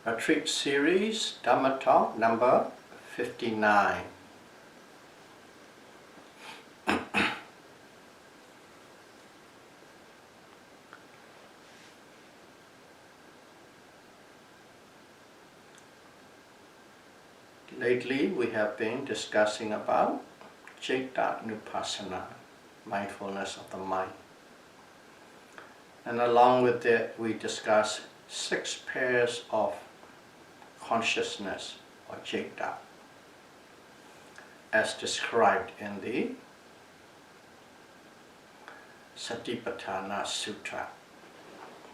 Retreat Series, Dhamma Talk number 59. Lately we have been discussing about Vipassana, mindfulness of the mind. And along with it we discuss 6 pairs of consciousness or citta as described in the Satipatthana Sutra,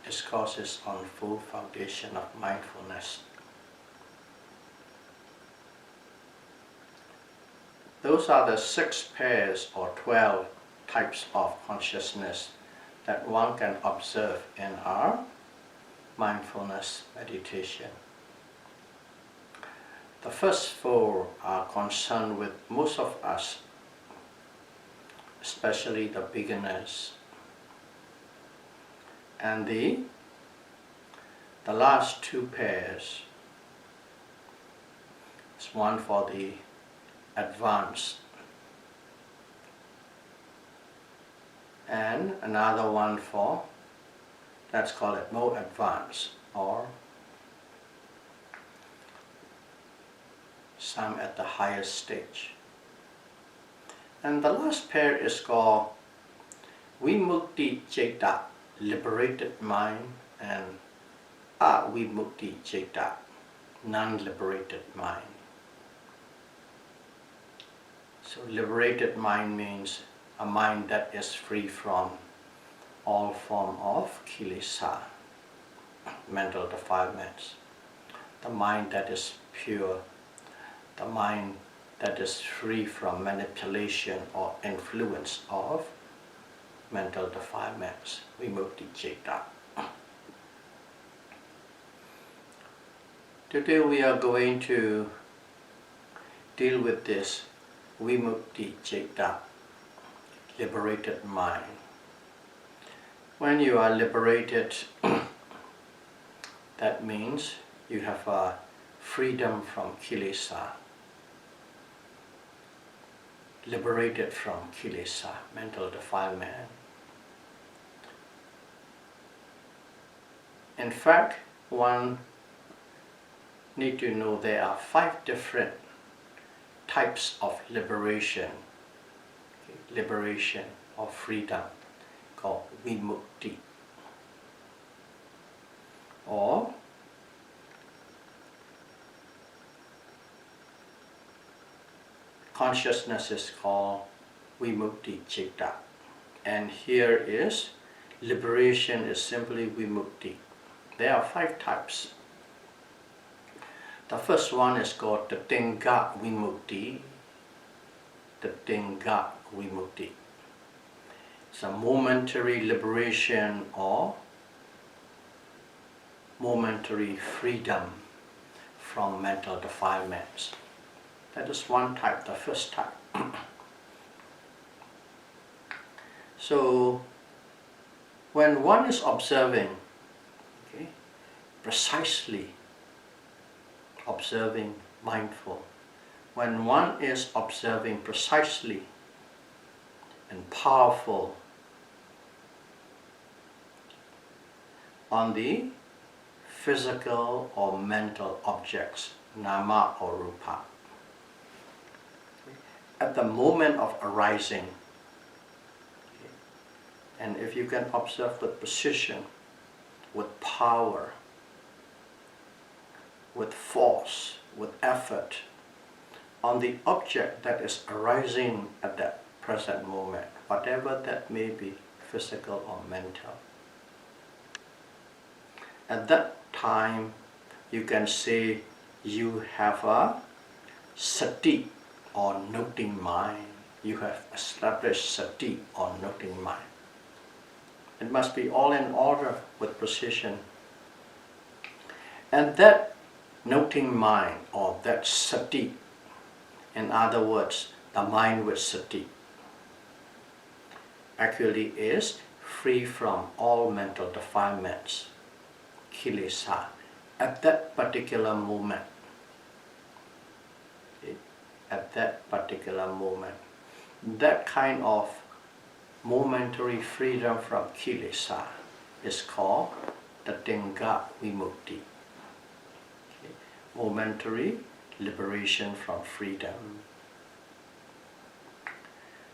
discourses on full foundation of mindfulness. Those are the 6 pairs or 12 types of consciousness that one can observe in our mindfulness meditation. The first 4 are concerned with most of us, especially the beginners. And the last 2 pairs is one for the advanced and another one for, let's call it more advanced, or some at the highest stage. And the last pair is called Vimukti Citta, liberated mind, and Avimukti Citta, non-liberated mind. So liberated mind means a mind that is free from all form of kilesa, mental defilements. The mind that is pure, the mind that is free from manipulation or influence of mental defilements, Vimukti Citta. Today we are going to deal with this Vimukti Citta, liberated mind. When you are liberated, that means you have a freedom from kilesa, liberated from kilesa, mental defilement. In fact, one need to know there are 5 different types of liberation or freedom, called vimukti, or consciousness is called Vimukti Citta, and here is liberation is simply Vimukti. There are 5 types. The first one is called the Tingha Vimukti. The Tingha Vimukti. It's a momentary liberation or momentary freedom from mental defilements. That is one type, the first type. So when one is observing, precisely observing mindful, when one is observing precisely and powerful on the physical or mental objects, nama or rupa, at the moment of arising, and if you can observe with precision, with power, with force, with effort, on the object that is arising at that present moment, whatever that may be, physical or mental. At that time, you can say you have a sati or noting mind. You have established sati or noting mind. It must be all in order with precision. And that noting mind or that sati, in other words, the mind with sati, actually is free from all mental defilements, kilesa, at that particular moment, okay, at that particular moment, that kind of momentary freedom from kilesa is called the Tinga Vimukti. Okay. Momentary liberation from freedom.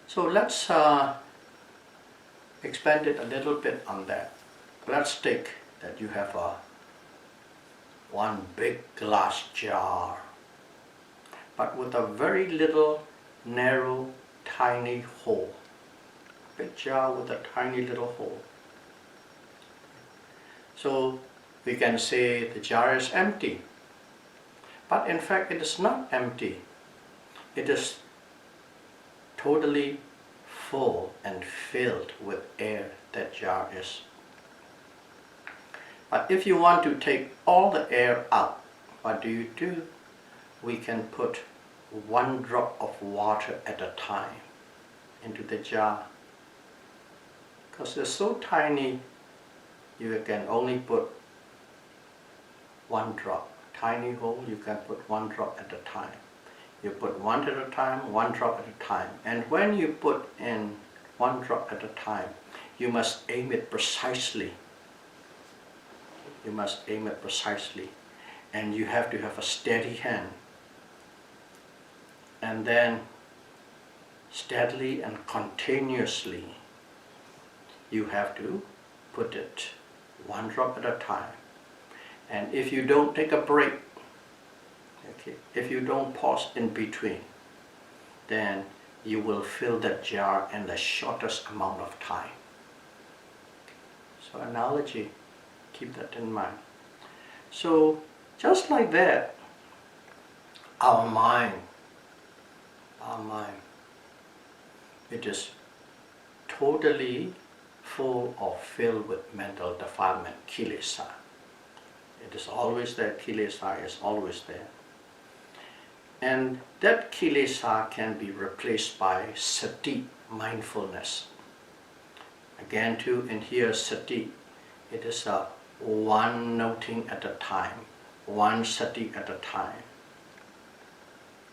So let's expand it a little bit on that. Let's take that you have one big glass jar, but with a very little, narrow, tiny hole. Big jar with a tiny little hole. So we can say the jar is empty, but in fact it is not empty. It is totally full and filled with air, that jar is. But if you want to take all the air out, what do? We can put one drop of water at a time into the jar. Because it's so tiny, you can only put one drop. Tiny hole, you can put one drop at a time. You put one at a time, one drop at a time. And when you put in one drop at a time, you must aim it precisely. You must aim it precisely. And you have to have a steady hand. And then steadily and continuously, you have to put it one drop at a time. And if you don't take a break, okay, if you don't pause in between, then you will fill that jar in the shortest amount of time. So analogy, keep that in mind. So just like that, our mind, it is totally full or filled with mental defilement, kilesa. It is always there, kilesa is always there. And that kilesa can be replaced by sati, mindfulness. Again too, in here sati, it is a one noting at a time, one sati at a time.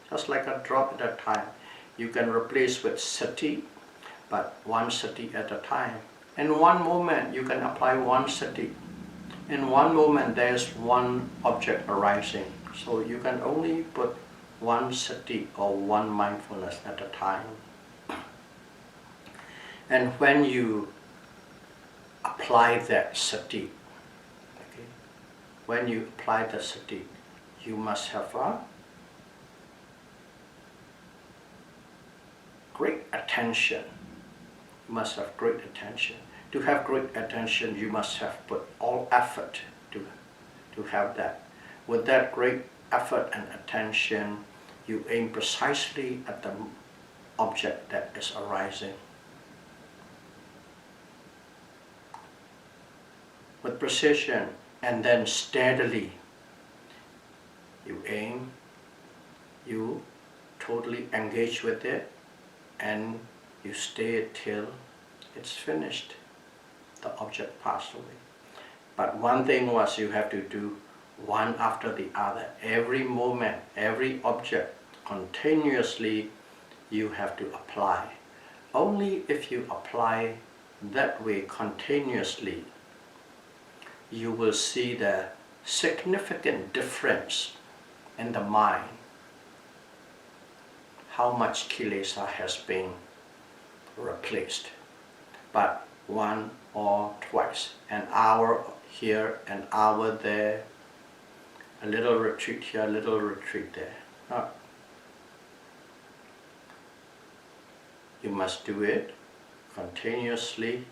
Just like a drop at a time. You can replace with sati, but one sati at a time. In one moment, you can apply one sati. In one moment, there is one object arising. So you can only put one sati or one mindfulness at a time. And when you apply that sati, okay, when you apply the sati, you must have a great attention. You must have great attention. To have great attention, you must have put all effort to have that. With that great effort and attention, you aim precisely at the object that is arising. With precision, and then steadily, you aim, you totally engage with it, and you stay till it's finished. The object passed away. But one thing was you have to do one after the other. Every moment, every object, continuously you have to apply. Only if you apply that way continuously, you will see the significant difference in the mind. How much kilesa has been replaced. But one or twice, an hour here, an hour there, a little retreat here, a little retreat there. No. You must do it continuously,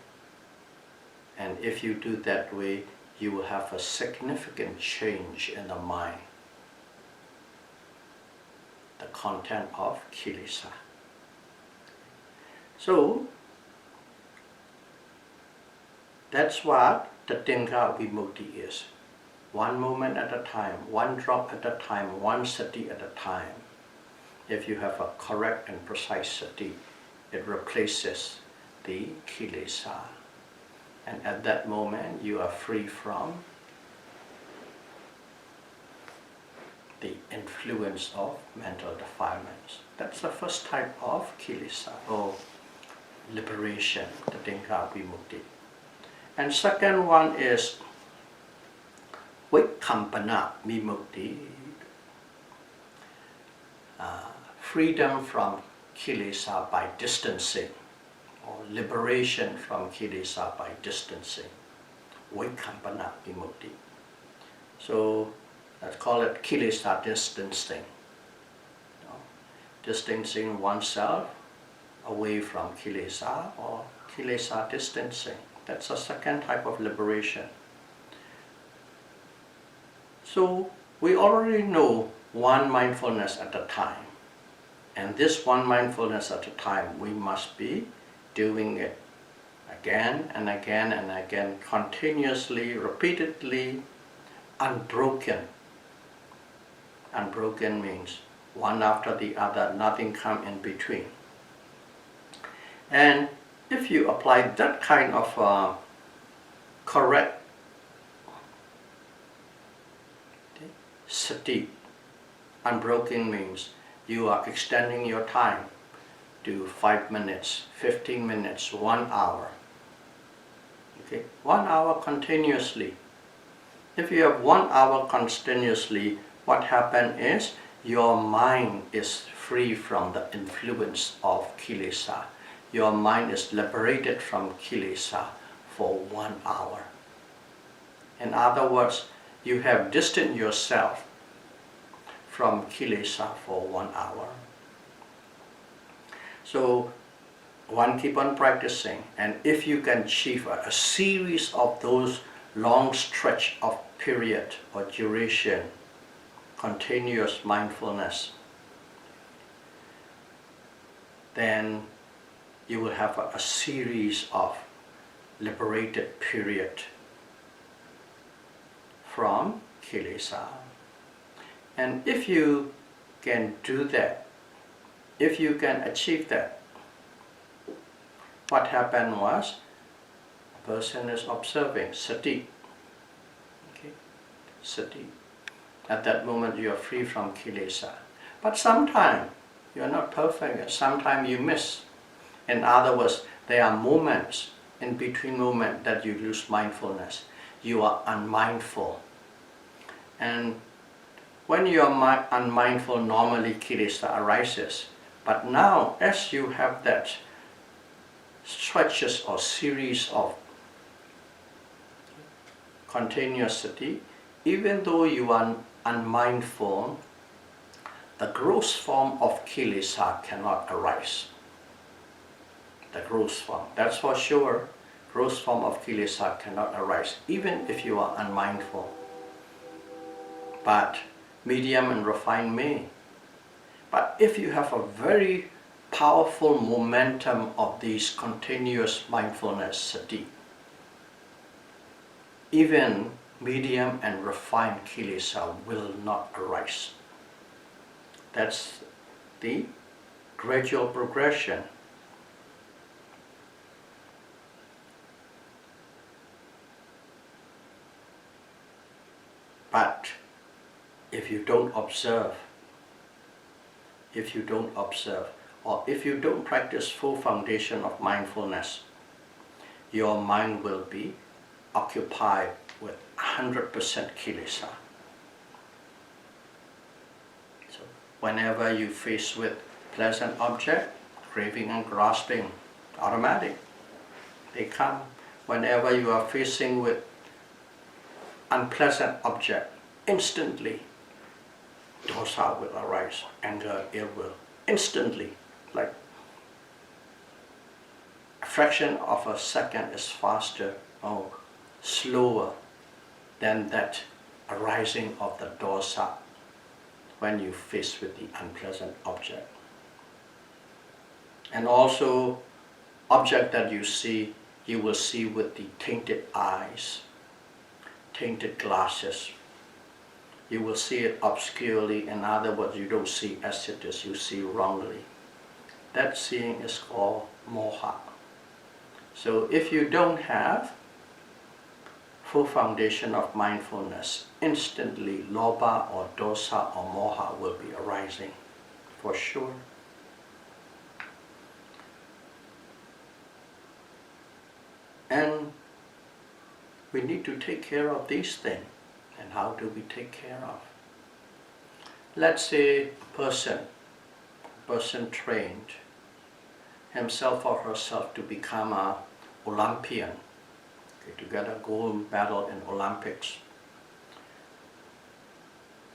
and if you do that way, you will have a significant change in the mind, the content of kilesa. So, that's what the Tinga Vimukti is. One moment at a time, one drop at a time, one sati at a time. If you have a correct and precise sati, it replaces the kilesa. And at that moment, you are free from the influence of mental defilements. That's the first type of kilesa, or liberation, the Tinka Vimukti. And second one is Vikampana Vimukti, freedom from kilesa by distancing, or liberation from kilesa by distancing. Vikampana Vimukti. So let's call it kilesa distancing. Distancing oneself away from kilesa, or kilesa distancing. That's a second type of liberation. So we already know one mindfulness at a time. And this one mindfulness at a time, we must be doing it again and again and again, continuously, repeatedly, unbroken. Unbroken means one after the other, nothing come in between. And if you apply that kind of correct sati, unbroken means you are extending your time to 5 minutes, 15 minutes, 1 hour. Okay, 1 hour continuously. If you have 1 hour continuously, what happens is your mind is free from the influence of kilesa. Your mind is liberated from kilesa for 1 hour. In other words, you have distanced yourself from kilesa for 1 hour. So one keep on practicing, and if you can achieve a series of those long stretch of period or duration, continuous mindfulness, then you will have a series of liberated period from kilesa. And if you can do that, if you can achieve that, what happened was, a person is observing sati. Okay? Sati. At that moment you are free from kilesa. But sometimes you are not perfect, sometimes you miss. In other words, there are moments, in between moments, that you lose mindfulness. You are unmindful. And when you are unmindful, normally kilesa arises. But now, as you have that stretches or series of continuosity, even though you are unmindful, the gross form of kilesa cannot arise. The gross form, that's for sure, gross form of kilesa cannot arise, even if you are unmindful. But medium and refined may. But if you have a very powerful momentum of these continuous mindfulness sati, even medium and refined kilesa will not arise. That's the gradual progression. But if you don't observe, or if you don't practice full foundation of mindfulness, your mind will be occupied with 100% kilesa. So whenever you face with pleasant object, craving and grasping, automatic, they come. Whenever you are facing with unpleasant object, instantly dosa will arise, anger, ill will, instantly, like a fraction of a second is faster or slower than that arising of the dosa when you face with the unpleasant object. And also, object that you see, you will see with the tainted eyes, tainted glasses. You will see it obscurely. In other words, you don't see as it is, you see wrongly. That seeing is called moha. So if you don't have full foundation of mindfulness, instantly lobha or dosa or moha will be arising, for sure. And we need to take care of these things. And how do we take care of? Let's say a person trained himself or herself to become an Olympian, to get a gold medal in Olympics.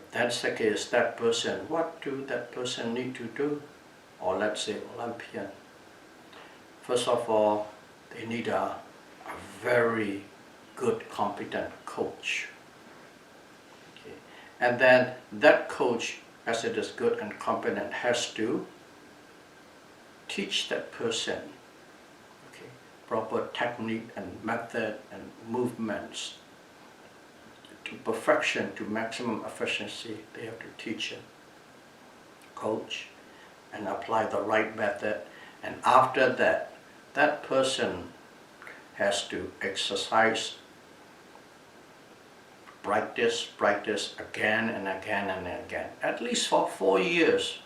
If that's the case, that person, what do that person need to do? Or let's say Olympian. First of all, they need a very good, competent coach. Okay. And then that coach, as it is good and competent, has to teach that person proper technique and method and movements to perfection, to maximum efficiency. They have to teach him, coach, and apply the right method. And after that, that person has to exercise, practice again and again and again, at least for 4 years.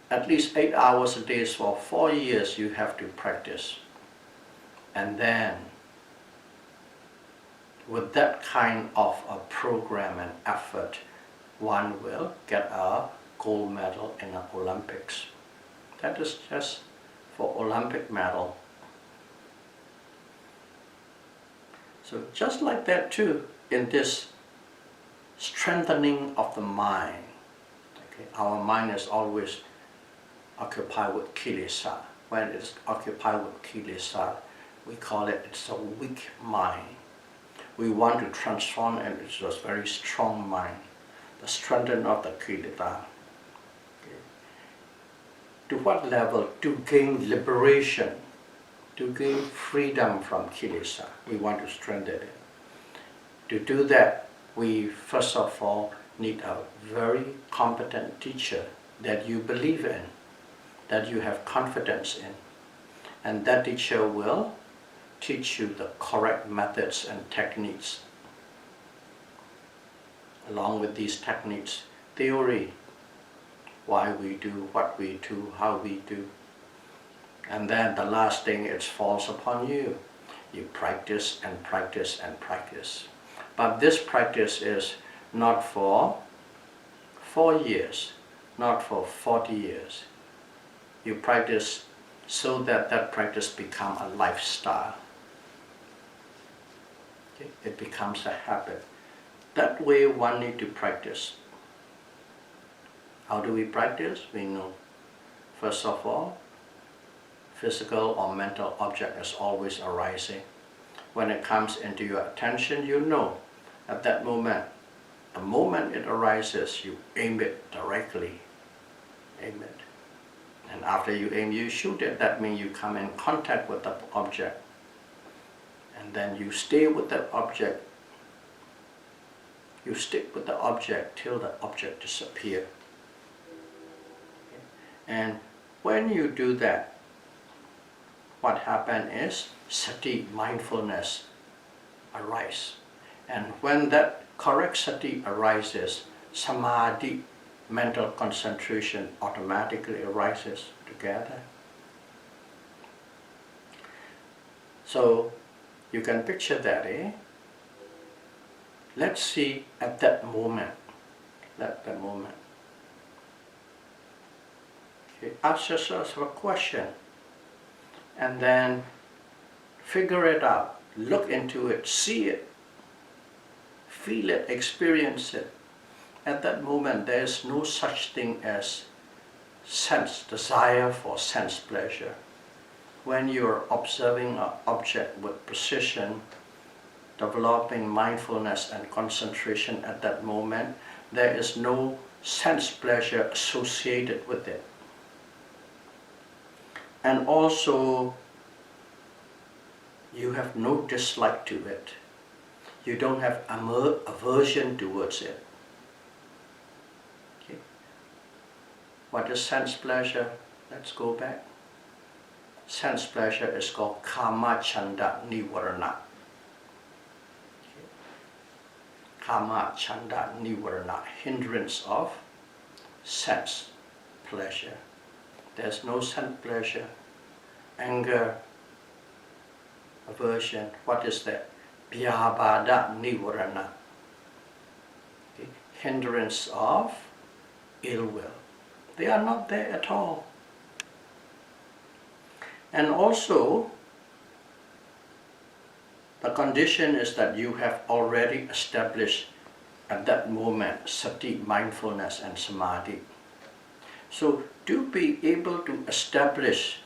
At least 8 hours a day for 4 years you have to practice. And then, with that kind of a program and effort, one will get a gold medal in the Olympics. That is just for Olympic medal. So just like that too, in this strengthening of the mind, our mind is always occupied with kilesa. When it's occupied with kilesa, we call it, it's a weak mind. We want to transform it into a very strong mind, the strengthening of the kilesa. To what level? To gain liberation, to gain freedom from kilesa. We want to strengthen it. To do that, we first of all need a very competent teacher that you believe in, that you have confidence in. And that teacher will teach you the correct methods and techniques. Along with these techniques, theory, why we do what we do, how we do. And then the last thing, it falls upon you. You practice and practice and practice. But this practice is not for 4 years, not for 40 years. You practice so that that practice becomes a lifestyle. Okay? It becomes a habit. That way one needs to practice. How do we practice? We know. First of all, physical or mental object is always arising. When it comes into your attention, you know at that moment, the moment it arises, you aim it directly. Aim it. And after you aim, you shoot it. That means you come in contact with the object. And then you stay with that object. You stick with the object till the object disappears. And when you do that, what happens is sati, mindfulness, arises. And when that correct sati arises, samadhi, mental concentration, automatically arises together. So you can picture that, eh? Let's see at that moment. Okay, ask yourself a question and then figure it out, look into it, see it, feel it, experience it. At that moment, there is no such thing as sense, desire for sense pleasure. When you're observing an object with precision, developing mindfulness and concentration at that moment, there is no sense pleasure associated with it. And also, you have no dislike to it. You don't have aversion towards it. Okay. What is sense pleasure? Let's go back. Sense pleasure is called kama chanda nivarana. kama, chanda, nivarana, hindrance of sense pleasure. There's no sense pleasure, anger, aversion. What is that? Vyabhada nivarana, okay. Hindrance of ill will. They are not there at all. And also, the condition is that you have already established at that moment sati, mindfulness and samadhi. So to be able to establish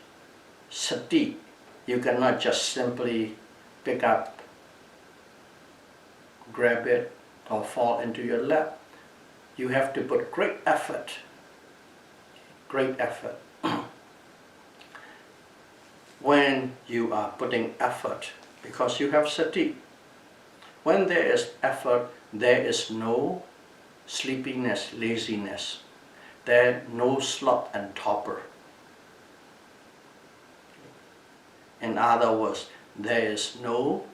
sati, you cannot just simply pick up, grab it, or fall into your lap. You have to put great effort. Great effort. When you are putting effort, because you have sati. When there is effort, there is no sleepiness, laziness. There is no sloth and torpor. In other words, there is no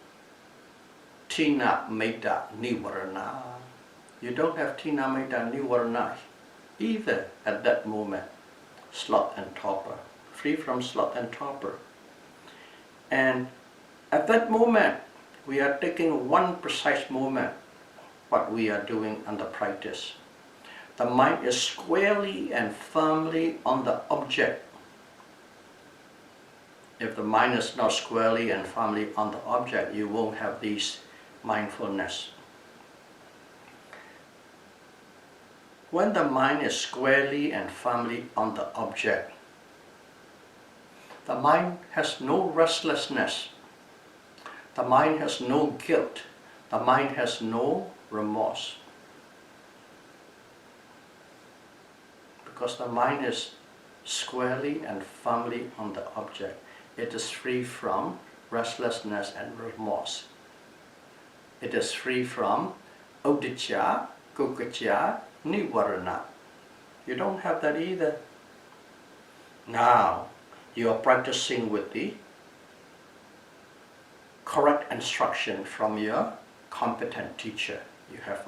tina, metta, nivarana. You don't have tina, metta, nivarana either at that moment. Sloth and torpor, free from sloth and torpor. And at that moment, we are taking one precise moment, what we are doing on the practice. The mind is squarely and firmly on the object. If the mind is not squarely and firmly on the object, you won't have these mindfulness. When the mind is squarely and firmly on the object, the mind has no restlessness. The mind has no guilt. The mind has no remorse. Because the mind is squarely and firmly on the object, it is free from restlessness and remorse. It is free from uddhacca, kukacca, nivarana. You don't have that either. Now, you are practicing with the correct instruction from your competent teacher. You have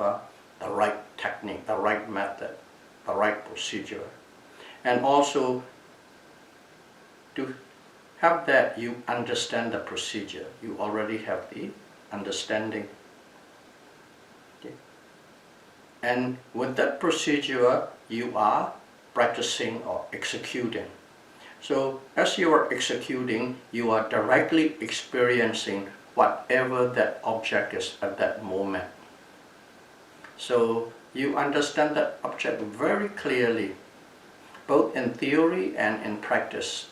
the right technique, the right method, the right procedure. And also, to have that, you understand the procedure. You already have the understanding. Okay. And with that procedure, you are practicing or executing. So as you are executing, you are directly experiencing whatever that object is at that moment. So you understand that object very clearly, both in theory and in practice.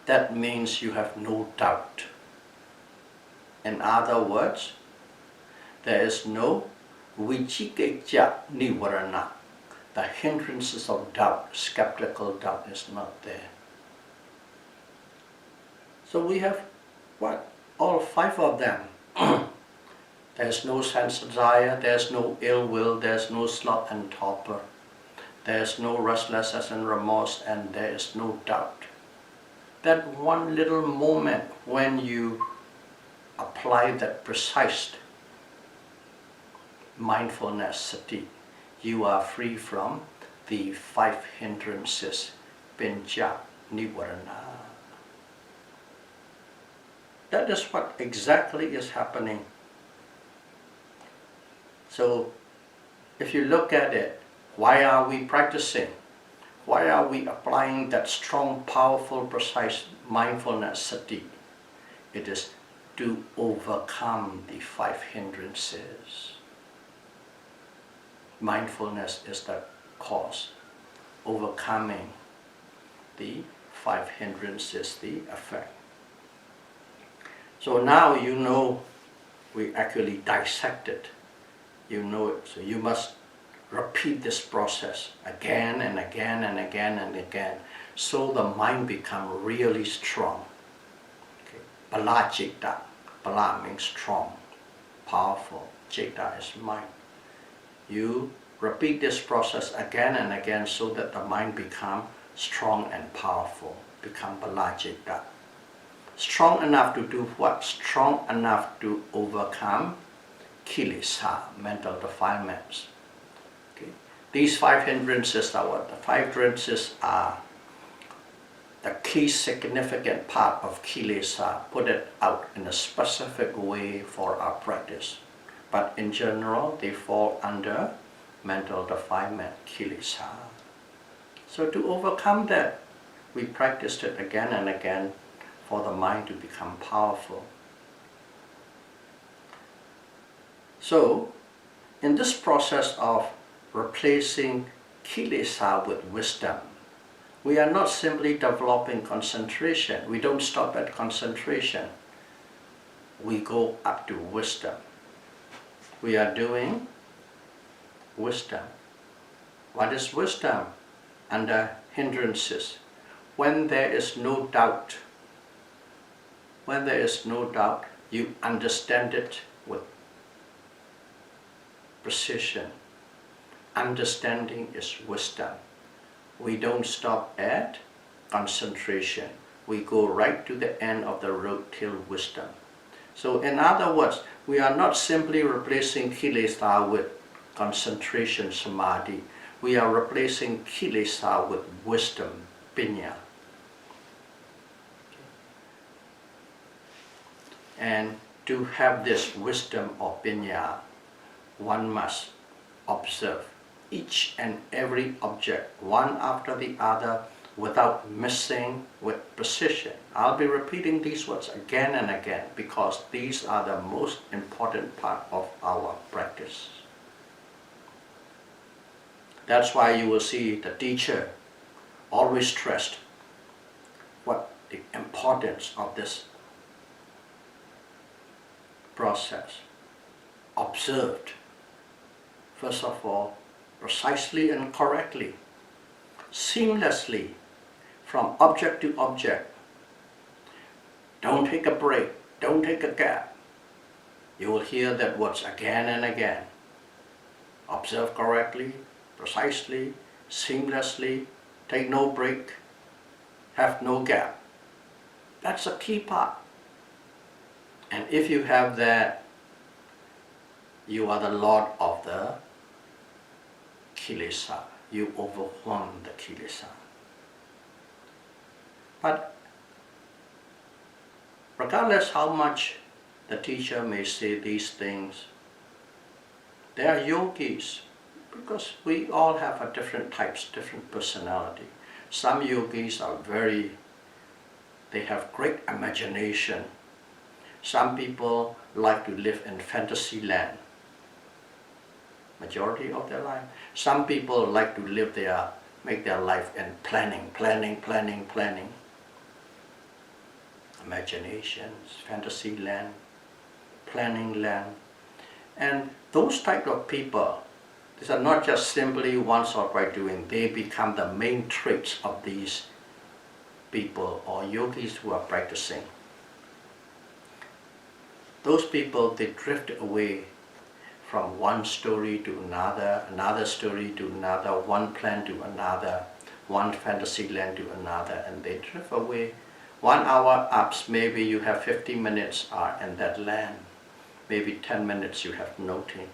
That means you have no doubt. In other words, there is no vicikicca nivarana. The hindrances of doubt, skeptical doubt is not there. So we have what? All five of them. There's no sense desire, there's no ill will, there's no sloth and torpor, there's no restlessness and remorse, and there is no doubt. That one little moment when you apply that precise mindfulness, sati, you are free from the five hindrances, pincha, nivarana. That is what exactly is happening. So, if you look at it, why are we practicing? Why are we applying that strong, powerful, precise mindfulness, sati? It is to overcome the five hindrances. Mindfulness is the cause, overcoming the five hindrances, the effect. So now you know we actually dissected. You know it, so you must repeat this process again and again and again and again, so the mind becomes really strong. Okay. Bala citta, bala means strong, powerful, citta is mind. You repeat this process again and again so that the mind becomes strong and powerful, become bala citta. Strong enough to do what? Strong enough to overcome kilesa, mental defilements. Okay. These 5 hindrances are what? The 5 hindrances are the key significant part of kilesa, put it out in a specific way for our practice. But in general, they fall under mental defilement, kilesa. So to overcome that, we practiced it again and again for the mind to become powerful. So, in this process of replacing kilesa with wisdom, we are not simply developing concentration. We don't stop at concentration. We go up to wisdom. We are doing wisdom. What is wisdom? Under hindrances. When there is no doubt, you understand it with precision. Understanding is wisdom. We don't stop at concentration. We go right to the end of the road till wisdom. So in other words, we are not simply replacing kilesa with concentration, samadhi. We are replacing kilesa with wisdom, pinya. And to have this wisdom or pinya, one must observe each and every object, one after the other, without missing, with precision. I'll be repeating these words again and again because these are the most important part of our practice. That's why you will see the teacher always stressed what the importance of this process. Observed, first of all, precisely and correctly, seamlessly, from object to object. Don't take a break, don't take a gap. You will hear that words again and again. Observe correctly, precisely, seamlessly, take no break, have no gap. That's a key part. And if you have that, you are the lord of the kilesa. You overwhelm the kilesa. But regardless how much the teacher may say these things, there are yogis, because we all have a different types, different personality. Some yogis are they have great imagination. Some people like to live in fantasy land, majority of their life. Some people like to make their life in planning. Imaginations, fantasy land, planning land. And those type of people, these are not just simply ones or by doing, they become the main traits of these people or yogis who are practicing. Those people, they drift away from one story to another, another story to another, one plan to another, one fantasy land to another, and they drift away. 1 hour ups, maybe you have 50 minutes are in that land, maybe 10 minutes you have nothing.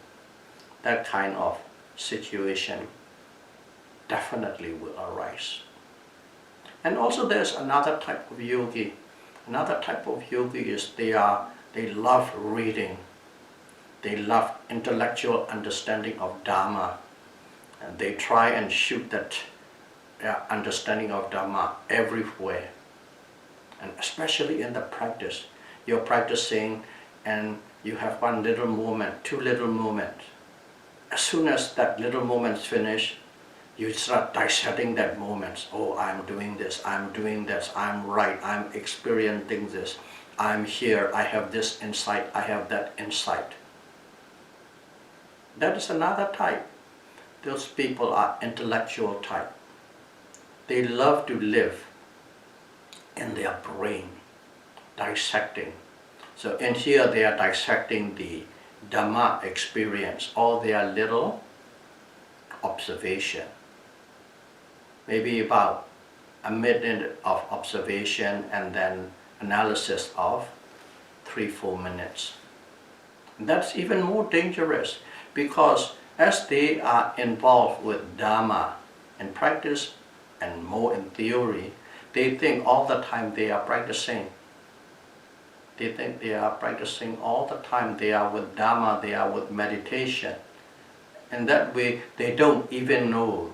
That kind of situation definitely will arise. And also there's another type of yogi. Another type of yogi is they love reading. They love intellectual understanding of Dhamma. And they try and shoot that understanding of Dhamma everywhere. And especially in the practice. You're practicing and you have one little moment, two little moments. As soon as that little moment's finished, you start dissecting that moment. Oh, I'm doing this, I'm right, I'm experiencing this, I'm here, I have this insight, I have that insight. That is another type. Those people are intellectual type. They love to live in their brain, dissecting. So in here they are dissecting the Dhamma experience, all their little observation. Maybe about a minute of observation and then analysis of 3-4 minutes. That's even more dangerous, because as they are involved with Dhamma in practice and more in theory, they think all the time they are practicing. They think they are practicing all the time. They are with Dhamma, they are with meditation. In that way, they don't even know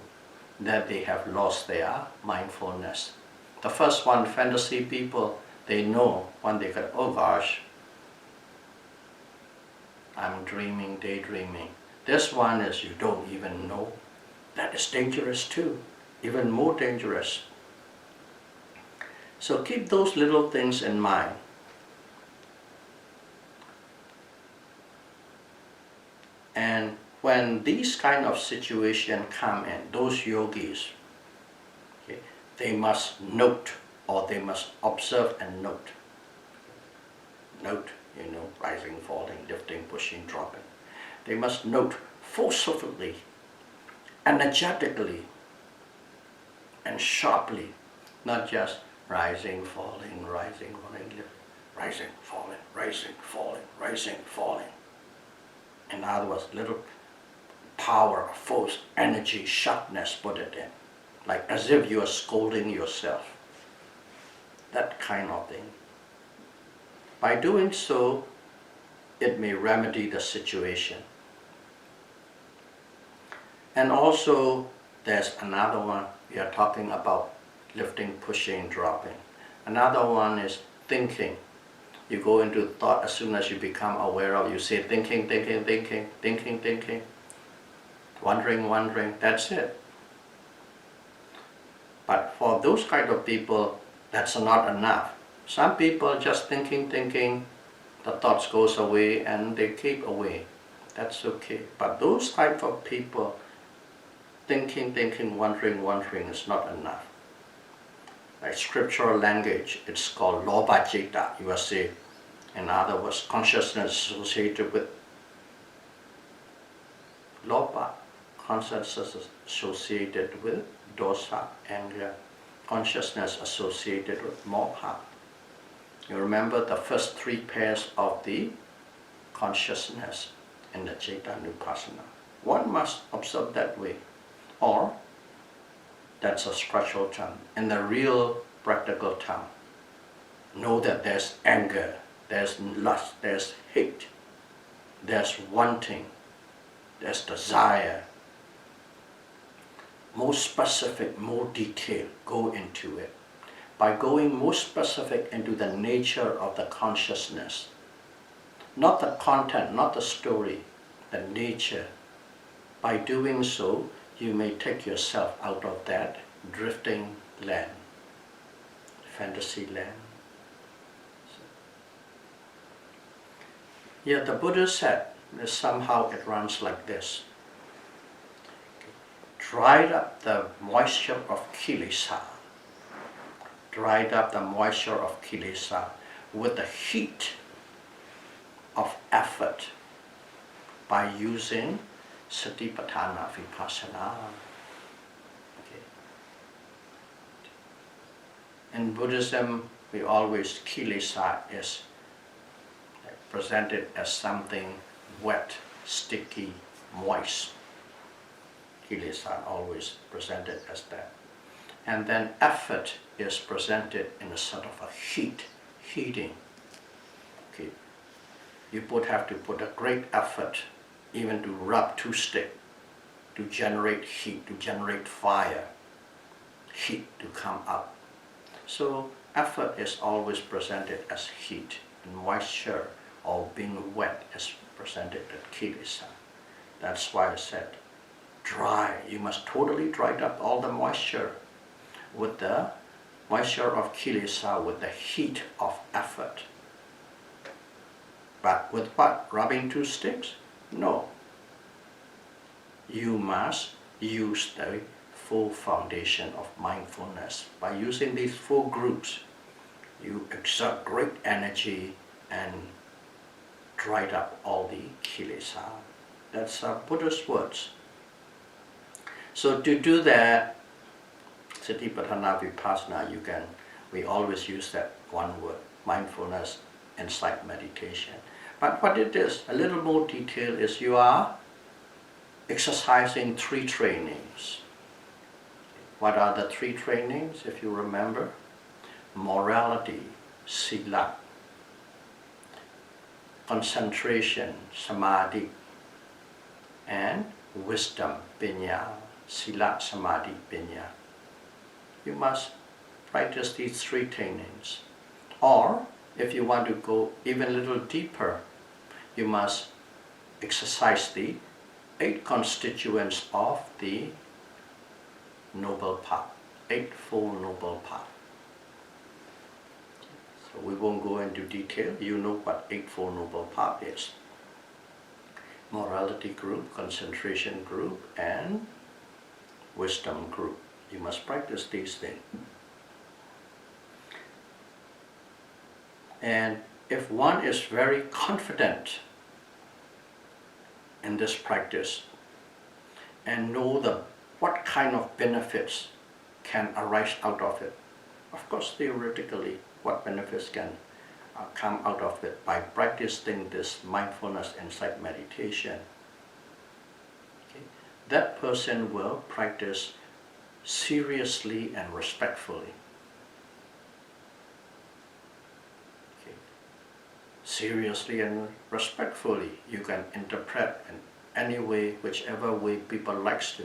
that they have lost their mindfulness. The first one, fantasy people, they know when they get, oh gosh, I'm dreaming, daydreaming. This one is you don't even know. That is dangerous too, even more dangerous. So keep those little things in mind. And when these kind of situations come in, those yogis, okay, they must note, or they must observe and note. Note, rising, falling, lifting, pushing, dropping. They must note forcefully, energetically, and sharply, not just rising, falling, rising, falling, rising, falling, rising, falling, rising, falling. In other words, little power, force, energy, sharpness, put it in. Like as if you are scolding yourself. That kind of thing. By doing so, it may remedy the situation. And also, there's another one, we are talking about lifting, pushing, dropping. Another one is thinking. You go into thought as soon as you become aware of, you say thinking, thinking, thinking, thinking, thinking, wondering, wondering, that's it. But for those kind of people, that's not enough. Some people just thinking, thinking, the thoughts goes away and they keep away. That's okay. But those type of people, thinking, thinking, wondering, wondering is not enough. Like scriptural language, it's called loba citta. You will say, in other words, consciousness associated with loba, consciousness associated with dosa, anger, consciousness associated with moha. You remember the first three pairs of the consciousness in the Citta Vipassana. One must observe that way, or that's a spiritual term. In the real practical term, know that there's anger, there's lust, there's hate, there's wanting, there's desire. More specific, more detailed, go into it. By going more specific into the nature of the consciousness, not the content, not the story, the nature. By doing so, you may take yourself out of that drifting land, fantasy land. Yeah, the Buddha said that somehow it runs like this. Dried up the moisture of kilesa. Dried up the moisture of kilesa with the heat of effort by using Satipatthana Vipassana. Okay. In Buddhism, we always, kilesa is presented as something wet, sticky, moist. Kilesa always presented as that. And then effort is presented in a sort of a heating. Okay. You would have to put a great effort even to rub two sticks, to generate heat, to generate fire, heat to come up. So effort is always presented as heat, and moisture or being wet is presented as kilesa. That's why I said dry. You must totally dry up all the moisture with the moisture of kilesa, with the heat of effort. But with what? Rubbing two sticks? No. You must use the full foundation of mindfulness. By using these four groups, you exert great energy and dried up all the kilesa. That's Buddha's words. So to do that, Satipatthana Vipassana, we always use that one word, mindfulness, insight, meditation. But what it is, a little more detail, is you are exercising 3 trainings. What are the 3 trainings, if you remember? Morality, sila; concentration, samadhi; and wisdom, pinya, sila, samadhi, pinya. You must practice these 3 trainings. Or, if you want to go even a little deeper, you must exercise the 8 constituents of the Noble Path, 8-fold Noble Path. So we won't go into detail. You know what 8-fold Noble Path is. Morality group, concentration group, and wisdom group. You must practice these things. And if one is very confident in this practice and know what kind of benefits can arise out of it, of course theoretically what benefits can come out of it by practicing this mindfulness insight meditation, okay, that person will practice seriously and respectfully. Seriously and respectfully. You can interpret in any way, whichever way people likes to.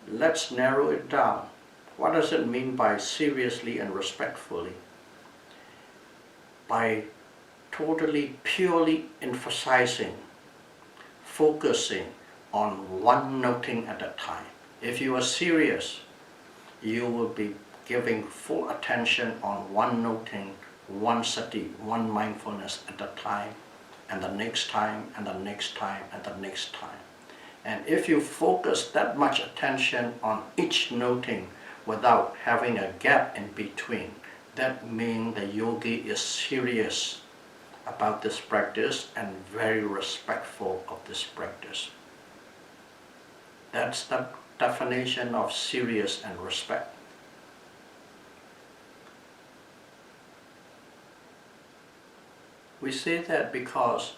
Let's narrow it down. What does it mean by seriously and respectfully? By totally, purely emphasizing, focusing on one noting at a time. If you are serious, you will be giving full attention on one noting, one sati, one mindfulness at a time, and the next time, and the next time, and the next time. And if you focus that much attention on each noting without having a gap in between, that means the yogi is serious about this practice and very respectful of this practice. That's the definition of serious and respect. We say that because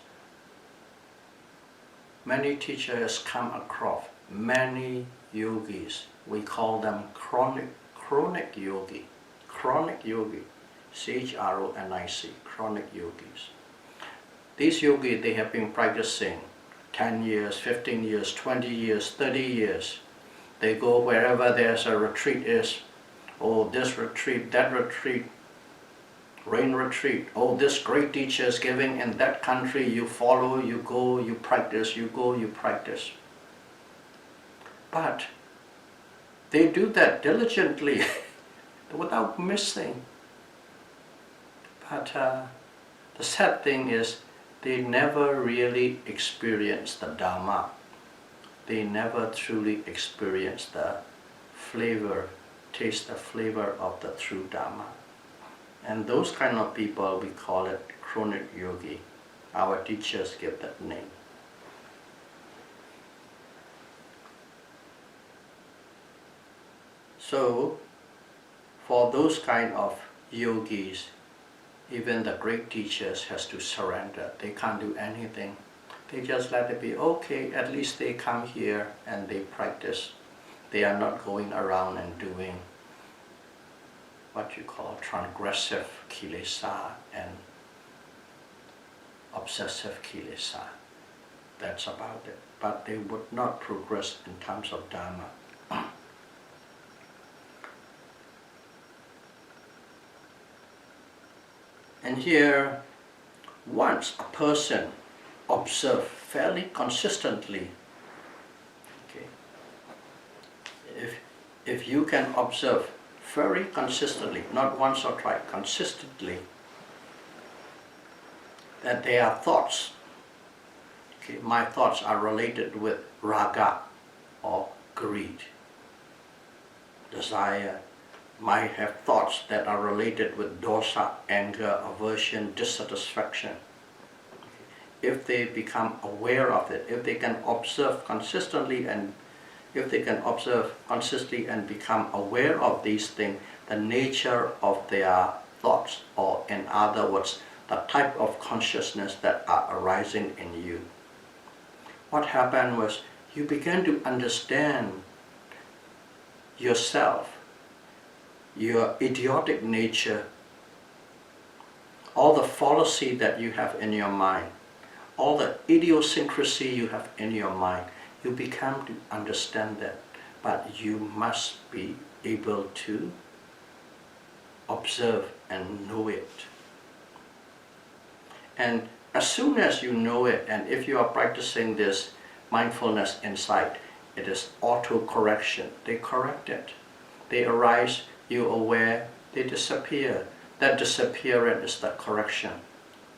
many teachers come across many yogis. We call them chronic yogi. Chronic yogi, C-H-R-O-N-I-C, chronic yogis. These yogis, they have been practicing 10 years, 15 years, 20 years, 30 years. They go wherever there's a retreat is. Oh, this retreat, that retreat, rain retreat. Oh, this great teacher is giving in that country. You follow, you go, you practice, you go, you practice. But they do that diligently without missing. But the sad thing is they never really experience the Dhamma. They never truly experience the flavor, taste the flavor of the true Dhamma. And those kind of people, we call it chronic yogi. Our teachers give that name. So, for those kind of yogis, even the great teachers has to surrender. They can't do anything. They just let it be. Okay, at least they come here and they practice. They are not going around and doing what you call transgressive kilesa and obsessive kilesa. That's about it. But they would not progress in terms of Dhamma. And here, once a person observes fairly consistently, okay, if you can observe very consistently, not once or twice, consistently, that there are thoughts. Okay, my thoughts are related with raga or greed, desire. Might have thoughts that are related with dosa, anger, aversion, dissatisfaction. If they become aware of it, if they can observe consistently and if they can observe consistently and become aware of these things, the nature of their thoughts, or in other words, the type of consciousness that are arising in you. What happened was you began to understand yourself, your idiotic nature, all the fallacy that you have in your mind, all the idiosyncrasy you have in your mind. You become to understand that, but you must be able to observe and know it. And as soon as you know it, and if you are practicing this mindfulness insight, it is auto-correction. They correct it. They arise, you're aware, they disappear. That disappearance is the correction.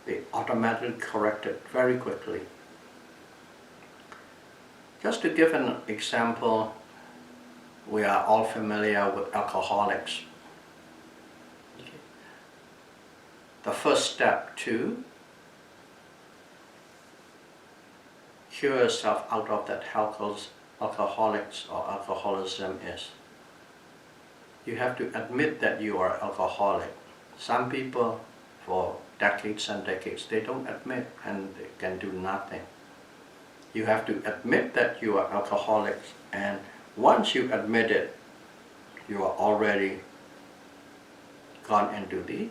They automatically correct it very quickly. Just to give an example, we are all familiar with alcoholics. Okay. The first step to cure yourself out of that alcoholics or alcoholism is you have to admit that you are alcoholic. Some people for decades and decades they don't admit and they can do nothing. You have to admit that you are alcoholic, and once you admit it, you are already gone into the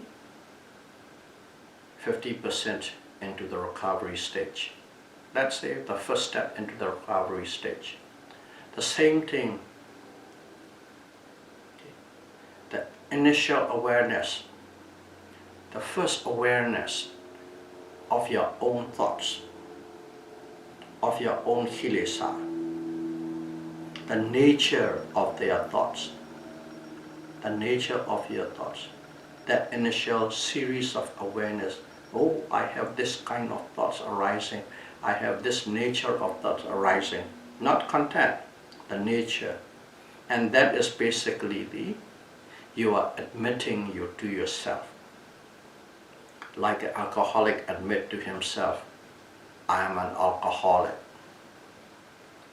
50% into the recovery stage. That's the first step into the recovery stage. The same thing, the initial awareness, the first awareness of your own thoughts, of your own kilesa, the nature of their thoughts, the nature of your thoughts, that initial series of awareness. Oh, I have this kind of thoughts arising. I have this nature of thoughts arising. Not content, the nature. And that is basically you are admitting you to yourself. Like an alcoholic admit to himself, I am an alcoholic.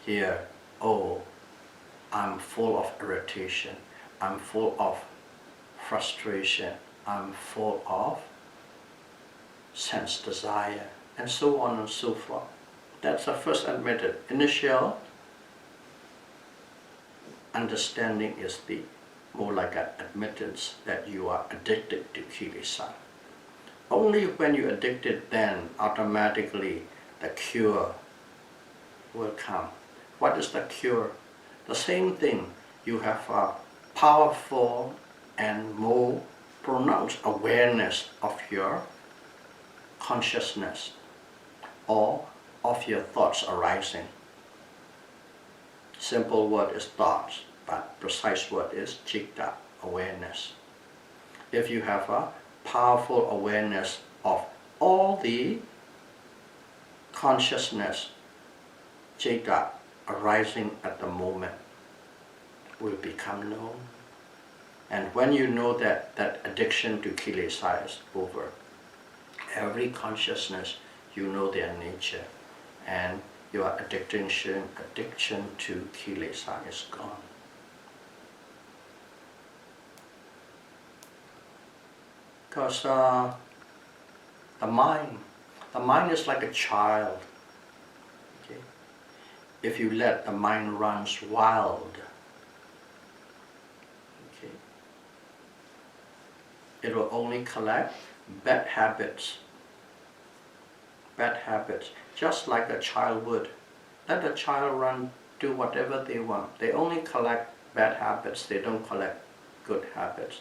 Here, oh, I'm full of irritation. I'm full of frustration. I'm full of sense desire, and so on and so forth. That's the first admitted. Initial understanding is the more like an admittance that you are addicted to kilesa. Only when you're addicted, then automatically the cure will come. What is the cure? The same thing. You have a powerful and more pronounced awareness of your consciousness or of your thoughts arising. Simple word is thoughts, but precise word is citta, awareness. If you have a powerful awareness of all the consciousness, citta, arising at the moment, will become known. And when you know that addiction to kilesa is over, every consciousness, you know their nature, and your addiction to kilesa is gone. Because the mind is like a child. Okay? If you let the mind run wild, okay, it will only collect bad habits, just like a child would. Let a child run, do whatever they want. They only collect bad habits, they don't collect good habits.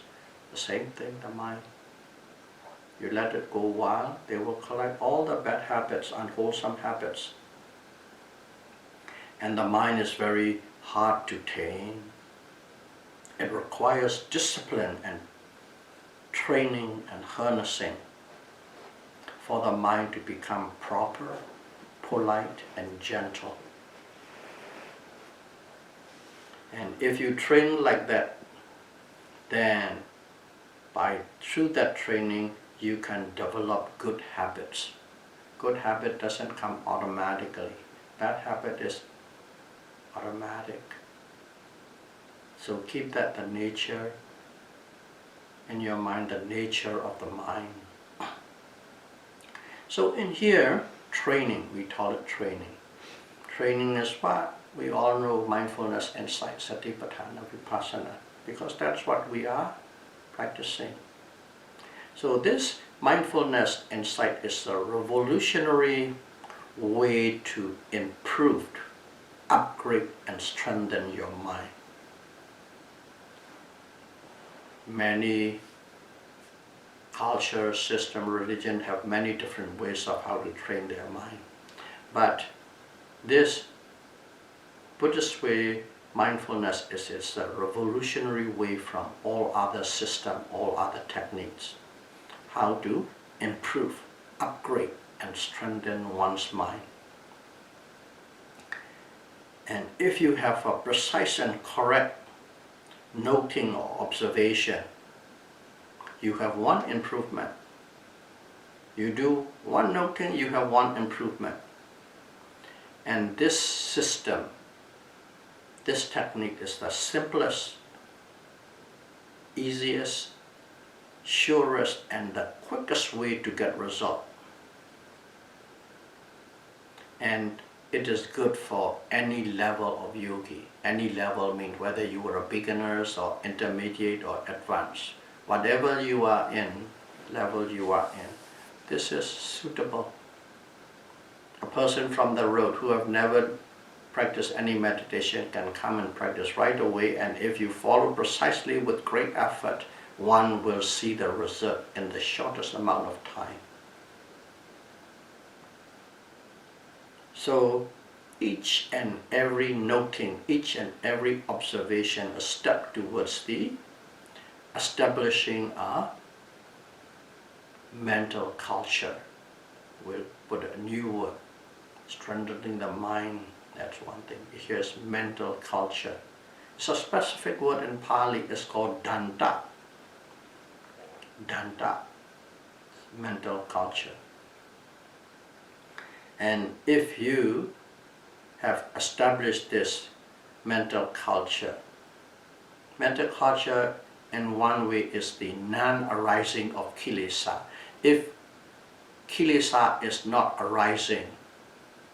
The same thing, the mind. You let it go wild, they will collect all the bad habits, unwholesome habits. And the mind is very hard to tame. It requires discipline and training and harnessing for the mind to become proper, polite, and gentle. And if you train like that, then through that training, you can develop good habits. Good habit doesn't come automatically. Bad habit is automatic. So keep that the nature in your mind, the nature of the mind. So in here, training, we call it training. Training is what? We all know mindfulness, insight, Satipatthana, Vipassana, because that's what we are practicing. So this mindfulness insight is a revolutionary way to improve, upgrade and strengthen your mind. Many culture, system, religion have many different ways of how to train their mind. But this Buddhist way, mindfulness is a revolutionary way from all other systems, all other techniques. How to improve, upgrade and strengthen one's mind. And if you have a precise and correct noting or observation, you have one improvement. You do one noting, you have one improvement. And this system, this technique is the simplest, easiest, surest, and the quickest way to get result. And it is good for any level of yogi. Any level means whether you are a beginner or intermediate or advanced. Whatever you are in, level you are in, this is suitable. A person from the road who have never practiced any meditation can come and practice right away, and if you follow precisely with great effort, one will see the result in the shortest amount of time. So each and every noting, each and every observation, a step towards the establishing a mental culture. We'll put a new word, strengthening the mind, that's one thing. Here's mental culture. It's a specific word in Pali, it's called danta. Danta, mental culture. And if you have established this mental culture in one way is the non-arising of kilesa. If kilesa is not arising,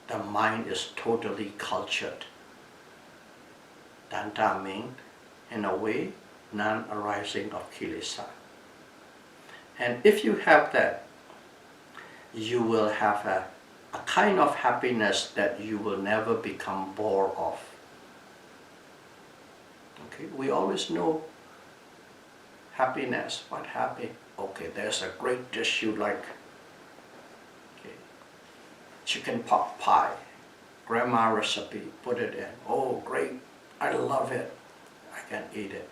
the mind is totally cultured. Danta means, in a way, non-arising of kilesa. And if you have that, you will have a kind of happiness that you will never become bored of. Okay, we always know happiness. What happy? Okay, there's a great dish you like. Okay. Chicken pot pie, grandma recipe, put it in. Oh, great, I love it. I can eat it.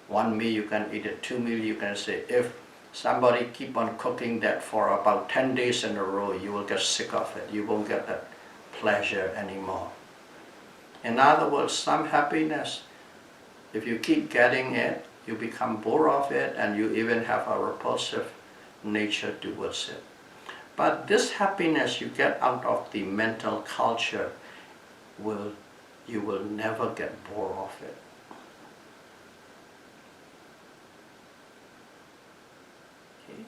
One meal you can eat it, 2 meals you can say. If somebody keep on cooking that for about 10 days in a row, you will get sick of it. You won't get that pleasure anymore. In other words, some happiness, if you keep getting it, you become bored of it and you even have a repulsive nature towards it. But this happiness you get out of the mental culture, you will never get bored of it. Okay?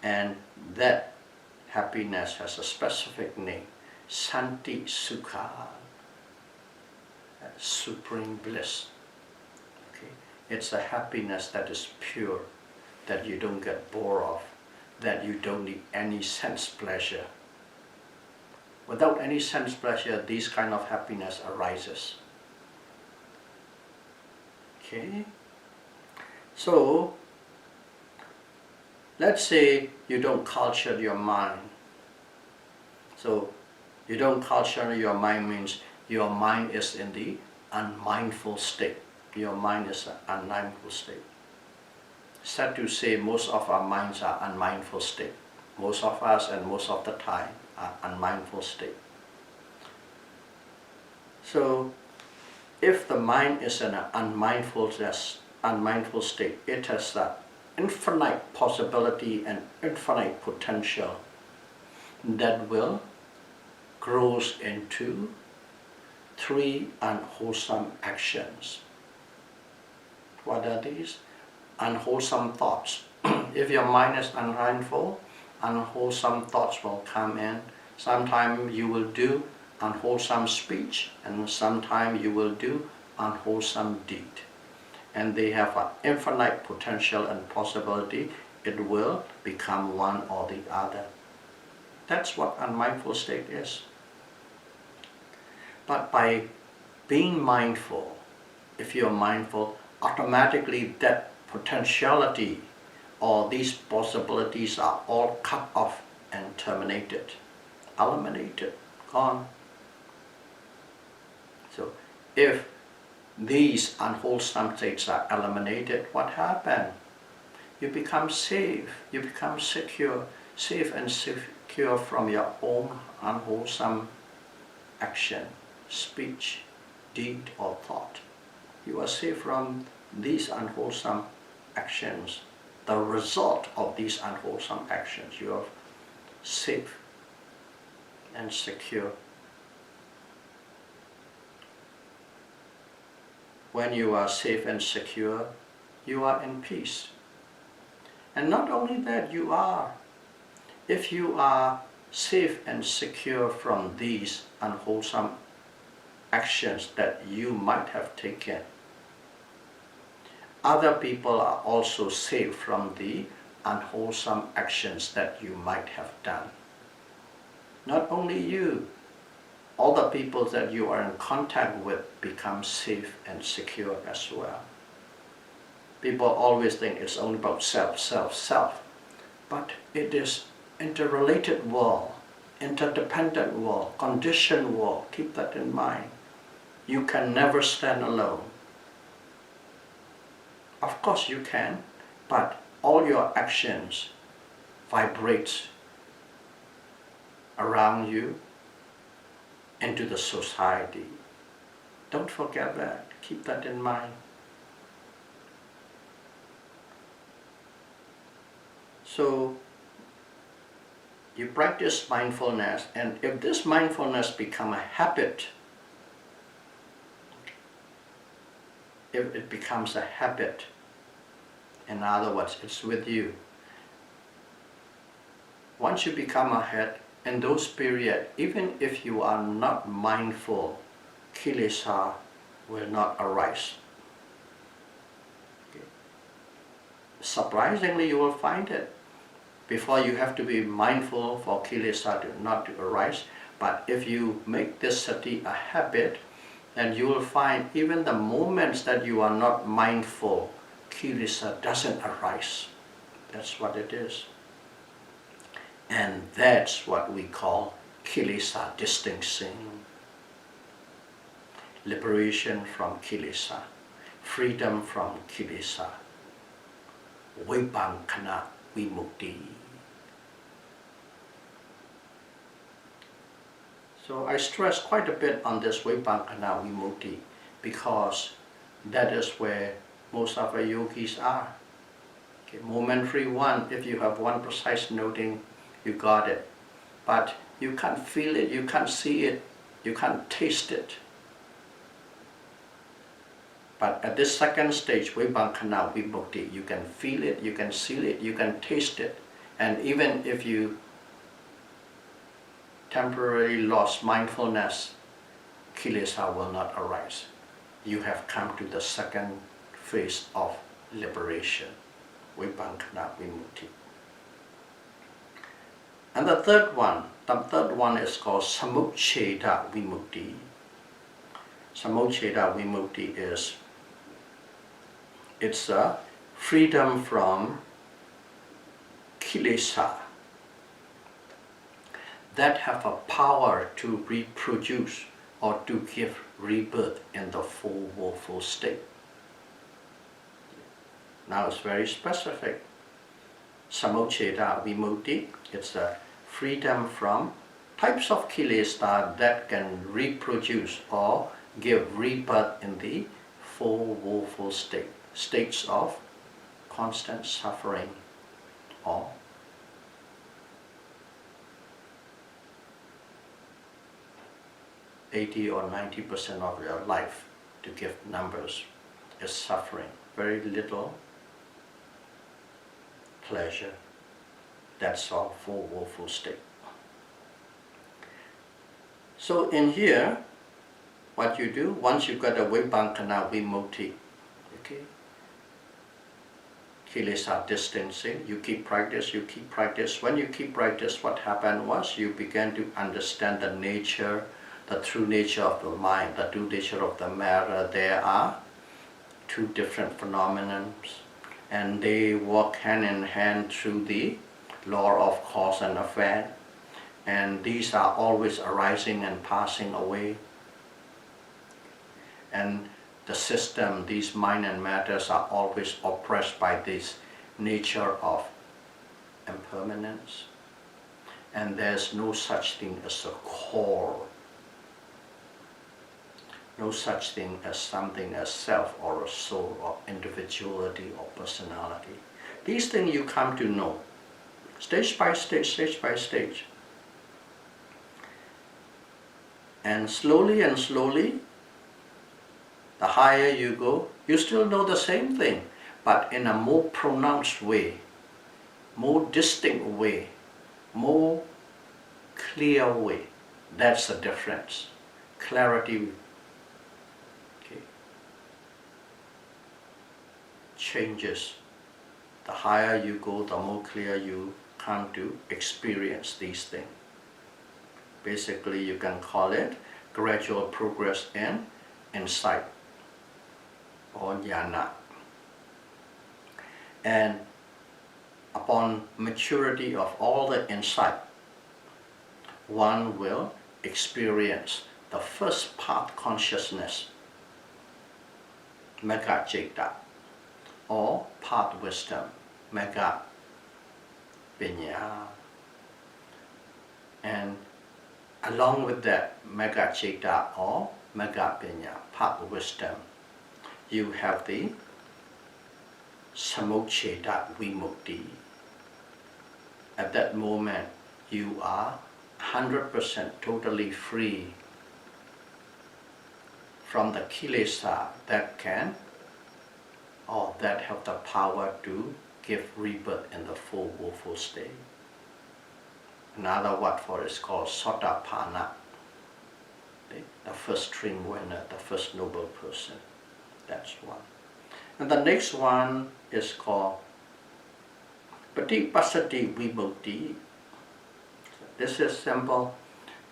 And that happiness has a specific name, Santi Sukha, supreme bliss. Okay? It's a happiness that is pure, that you don't get bored of, that you don't need any sense pleasure. Without any sense pleasure, this kind of happiness arises. Okay? So, let's say you don't culture your mind. So, you don't culture your mind means your mind is in the unmindful state. Your mind is an unmindful state. Sad to say, most of our minds are unmindful state. Most of us and most of the time are unmindful state. So, if the mind is in an unmindful state, it has an infinite possibility and infinite potential that will grow into 3 unwholesome actions. What are these? Unwholesome thoughts. If your mind is unmindful, unwholesome thoughts will come in. Sometimes you will do unwholesome speech, and sometimes you will do unwholesome deed. And they have an infinite potential and possibility. It will become one or the other. That's what unmindful state is. But by being mindful, if you're mindful, automatically that potentiality or these possibilities are all cut off and terminated, eliminated, gone. So if these unwholesome states are eliminated, what happens? You become safe, you become secure, safe and secure from your own unwholesome action, speech, deed or thought. You are safe from these unwholesome actions. The result of these unwholesome actions, you are safe and secure. When you are safe and secure, you are in peace. And not only that, if you are safe and secure from these unwholesome actions that you might have taken, other people are also safe from the unwholesome actions that you might have done. Not only you, all the people that you are in contact with become safe and secure as well. People always think it's only about self, self, self. But it is interrelated world, interdependent world, conditioned world. Keep that in mind. You can never stand alone. Of course you can, but all your actions vibrate around you into the society. Don't forget that. Keep that in mind. So you practice mindfulness, and if this mindfulness becomes a habit, if it becomes a habit, in other words, it's with you. Once you become a habit, in those periods, even if you are not mindful, kilesa will not arise. Okay. Surprisingly, you will find it. Before you have to be mindful for kilesa not to arise, but if you make this sati a habit, then you will find even the moments that you are not mindful, kilesa doesn't arise. That's what it is. And that's what we call kilesa distancing. Liberation from kilesa, freedom from kilesa, Vipassana vimukti. So I stress quite a bit on this Vipassana vimukti because that is where most of our yogis are. Okay, momentary one, if you have one precise noting, you got it. But you can't feel it, you can't see it, you can't taste it. But at this second stage, Vipassana vimukti, you can feel it, you can see it, you can taste it. And even if you temporarily lost mindfulness, kilesa will not arise. You have come to the second phase of liberation, Vipassana vimukti. And the third one is called Samucceda vimukti. Samucceda vimukti is it's a freedom from kilesa that have a power to reproduce or to give rebirth in the full willful state. Now it's very specific. Samucceda vimukti, it's a freedom from types of kilesa that can reproduce or give rebirth in the full willful state, states of constant suffering or $80 or 90% of your life, to give numbers, is suffering. Very little pleasure. That's our full willful state. So in here, what you do, once you got a Vipassana Vimukti, okay, kilesa distancing, you keep practice, you keep practice. When you keep practice, what happened was you began to understand the nature, the true nature of the mind, the true nature of the matter. There are two different phenomena, and they walk hand in hand through the law of cause and effect. And these are always arising and passing away. And the system, these mind and matters, are always oppressed by this nature of impermanence. And there's no such thing as a core. No such thing as something as self or a soul or individuality or personality. These things you come to know, stage by stage, stage by stage. And slowly, the higher you go, you still know the same thing, but in a more pronounced way, more distinct way, more clear way. That's the difference. Clarity, okay, changes. The higher you go, the more clear you come to experience these things. Basically, you can call it gradual progress in insight or jhana. And upon maturity of all the insight, one will experience the first part consciousness, mega citta, or part wisdom, mega pinya. And along with that mega citta or mega pinya, part wisdom, you have the samucceda vimukti. At that moment, you are 100% totally free from the kilesa that can or that have the power to give rebirth in the full willful state. Another word for it is called Satipatthana, the first stream winner, the first noble person. That's one. And the next one is called Patipassati Vimukti. This is simple.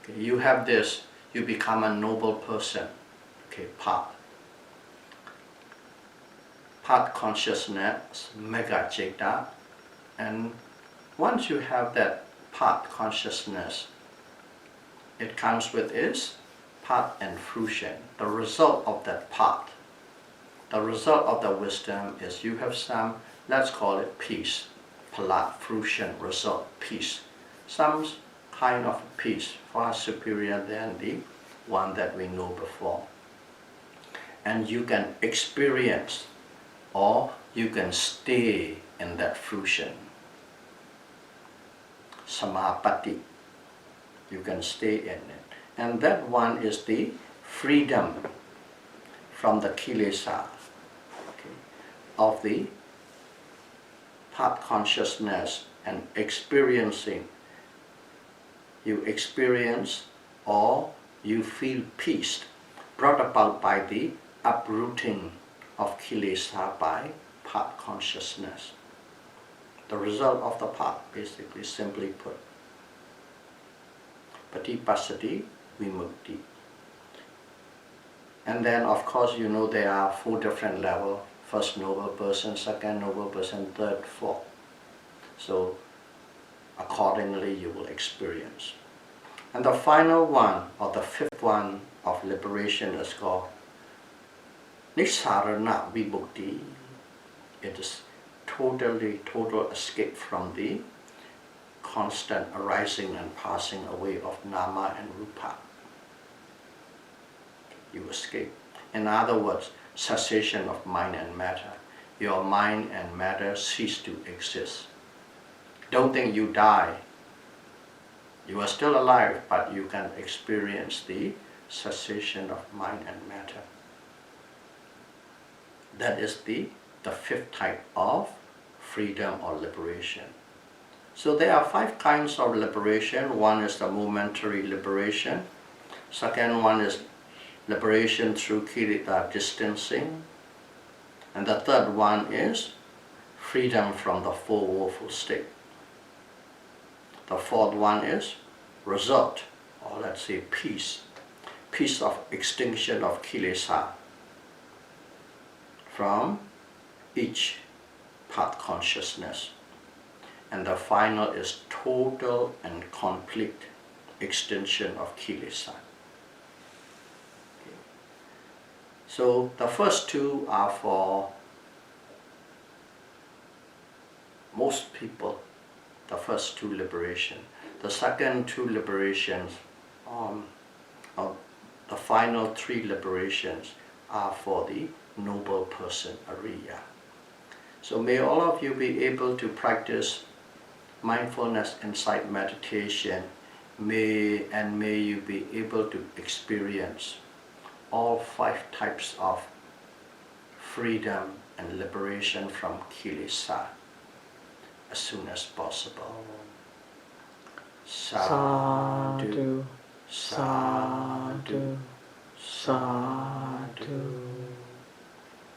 Okay, you have this, you become a noble person. Okay, part consciousness, mega citta, and once you have that part consciousness, it comes with its part and fruition. The result of that part, the result of the wisdom is you have some, let's call it peace, pala, fruition, result, peace. Some kind of peace far superior than the one that we know before. And you can experience or you can stay in that fruition. Samapatti, you can stay in it. And that one is the freedom from the kilesa, okay, of the part consciousness and experiencing. You experience or you feel peace brought about by the uprooting of kilesa by part consciousness. The result of the part, basically, simply put. Patipassati Vimukti. And then, of course, you know there are 4 different levels. First noble person, second noble person, third, fourth. So, accordingly, you will experience. And the final one, or the 5th one of liberation is called Nissarana Vimukti. It is total escape from the constant arising and passing away of nama and rupa. You escape. In other words, cessation of mind and matter. Your mind and matter cease to exist. Don't think you die. You are still alive, but you can experience the cessation of mind and matter. That is the 5th type of freedom or liberation. So there are 5 kinds of liberation. One is the momentary liberation. Second one is liberation through kilesa distancing. And the third one is freedom from the 4 woeful state. The fourth one is result, or let's say peace. Peace of extinction of kilesa from each path consciousness. And the final is total and complete extinction of kilesa. Okay. So the first 2 are for most people, the first 2 liberation. The second 2 liberations, the final 3 liberations are for the noble person, Ariya. So may all of you be able to practice mindfulness insight meditation, may you be able to experience all 5 types of freedom and liberation from kilesa as soon as possible. Sadhu, sadhu, sadhu.